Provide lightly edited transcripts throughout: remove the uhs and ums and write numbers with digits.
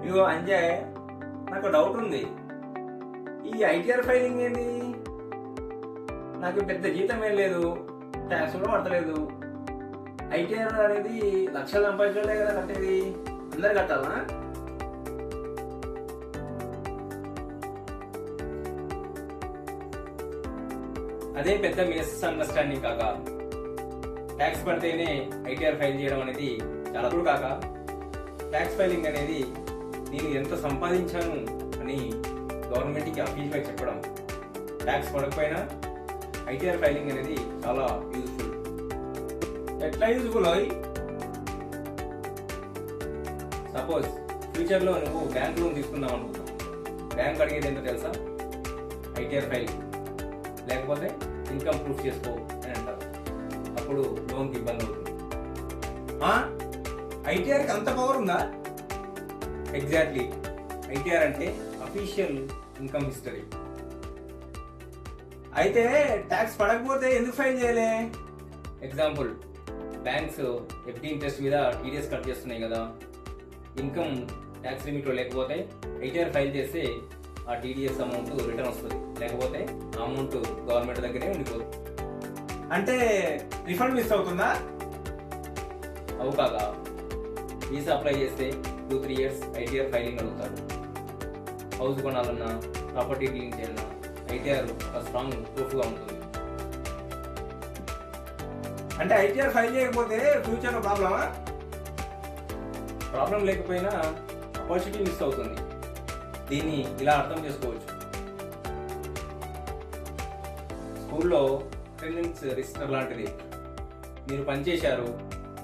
ఇగో అంజయ్, నాకు డౌట్ ఉంది. ఈ ఐటీఆర్ ఫైలింగ్ ఏంది? నాకు పెద్ద జీతం ఏం లేదు, ట్యాక్స్ కూడా పడతలేదు. ఐటీఆర్ అనేది లక్షలు సంపాదించలే కదా కట్టేది, అందరు కట్టాలా? అదే పెద్ద మిస్అండర్స్టాండింగ్ కాక. ట్యాక్స్ పడితేనే ఐటీఆర్ ఫైల్ చేయడం అనేది చాలా దూరం కాక. ట్యాక్స్ ఫైలింగ్ అనేది నేను ఎంత సంపాదించాను అని గవర్నమెంట్కి అఫీషియల్గా చెప్పడం. ట్యాక్స్ పడకపోయినా ఐటీఆర్ ఫైలింగ్ అనేది చాలా యూజ్ఫుల్. ఎట్లా యూజ్ఫుల్ అవి? సపోజ్ ఫ్యూచర్లో నువ్వు బ్యాంక్ లోన్ తీసుకుందాం అనుకుంటావు. బ్యాంక్ అడిగేది ఏంటో తెలుసా? ఐటీఆర్ ఫైల్ లేకపోతే ఇన్కమ్ ప్రూఫ్ చేసుకో అని అంటారు. అప్పుడు లోన్కి ఇబ్బంది అవుతుంది. ఐటీఆర్కి అంత పవర్ ఉందా? ఎగ్జాక్ట్లీ. ఐటీఆర్ అంటే అఫీషియల్ ఇన్కమ్ హిస్టరీ. అయితే ట్యాక్స్ పడకపోతే ఎందుకు ఫైల్ చేయలే? ఎగ్జాంపుల్, బ్యాంక్స్ ఎఫ్డి ఇంట్రెస్ట్ మీద టీడీఎస్ కట్ చేస్తున్నాయి కదా. ఇన్కమ్ ట్యాక్స్ లిమిట్లో లేకపోతే ఐటీఆర్ ఫైల్ చేస్తే ఆ టీడీఎస్ అమౌంట్ రిటర్న్ వస్తుంది, లేకపోతే ఆ అమౌంట్ గవర్నమెంట్ దగ్గరే ఉండిపోతుంది. అంటే రిఫండ్ మిస్ అవుతుందా? అవు కాగా. వీసా అప్లై చేస్తే 2-3 years ఐటీఆర్ ఫైలింగ్ అడుగుతారు. హౌస్ కొనాలన్నా, ప్రాపర్టీ డీలింగ్ చేయాలన్నా ఐటీఆర్ ఒక స్ట్రాంగ్ ప్రూఫ్గా ఉంటుంది. అంటే ఐటీఆర్ ఫైల్ చేయకపోతే ఫ్యూచర్లో ప్రాబ్లమా? ప్రాబ్లం లేకపోయినా ఆపర్చునిటీ మిస్ అవుతుంది. దీన్ని ఇలా అర్థం చేసుకోవచ్చు. స్కూల్లో అటెండెన్స్ రిజిస్టర్ లాంటిది. మీరు పని చేశారు,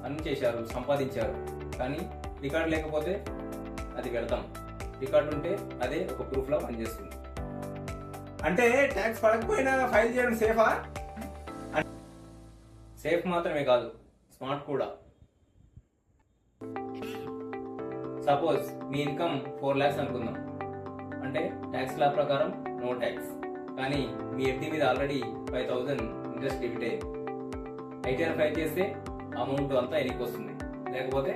అన్ని చేశారు, సంపాదించారు, కానీ రికార్డు లేకపోతే అది పెడతాం. రికార్డు ఉంటే అదే ఒక ప్రూఫ్లా పనిచేస్తుంది. అంటే ట్యాక్స్ పడకపోయినా ఫైల్ చేయడం సేఫా? సేఫ్ మాత్రమే కాదు, స్మార్ట్ కూడా. సపోజ్ మీ ఇన్కమ్ 4 lakhs అనుకుందాం. అంటే ట్యాక్స్ లా ప్రకారం నో ట్యాక్స్, కానీ మీ ఎఫ్డి మీద ఆల్రెడీ 5,000 ఇంట్రెస్ట్ డెబిట్ అయ్యింది. ఐటీఆర్ ఫైల్ చేస్తే అమౌంట్ అంతా ఎనికి వస్తుంది, లేకపోతే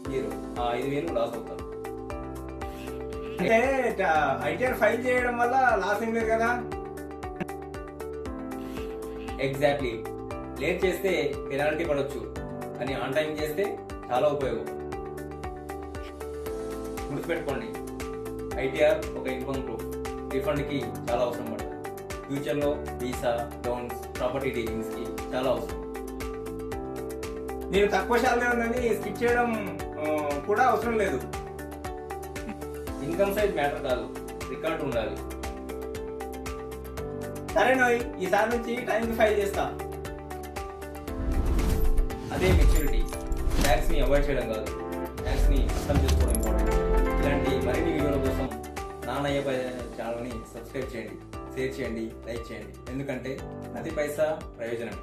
0. ఆ 5,000 లాస్ అవుతారు. అంటే ఐటీఆర్ ఫైల్ చేయడం వల్ల లాస్ ఏం లేదు కదా? ఎగ్జాక్ట్లీ. లేట్ చేస్తే పెనాల్టీ పడవచ్చు, కానీ ఆన్ టైం చేస్తే చాలా ఉపయోగం. గుర్తుపెట్టుకోండి, ఐటీఆర్ ఒక ఇన్కమ్ ప్రూఫ్. రిఫండ్కి చాలా అవసరం పడుతుంది. ఫ్యూచర్లో వీసా, లోన్స్, ప్రాపర్టీ డీలింగ్స్కి చాలా అవసరం. నేను తక్కువ శాలరీ ఉందని స్కిప్ చేయడం కూడా అవసరం లేదు. ఇన్కమ్ సైజ్ మ్యాటర్ కాదు, రికార్డు ఉండాలి. సరే నోయ్, ఈసారి నుంచి టైంకి ఫైల్ చేస్తా. అదే మెచ్యూరిటీ. ట్యాక్స్ ని అవాయిడ్ చేయడం కాదు, ట్యాక్స్ ని అర్థం చేసుకోవడం ఇంపార్టెంట్. ఇలాంటి మరిన్ని వీడియోల కోసం నాన్నయ్య ఛానల్ని సబ్స్క్రైబ్ చేయండి, షేర్ చేయండి, లైక్ చేయండి. ఎందుకంటే ప్రతి పైసా ప్రయోజనం.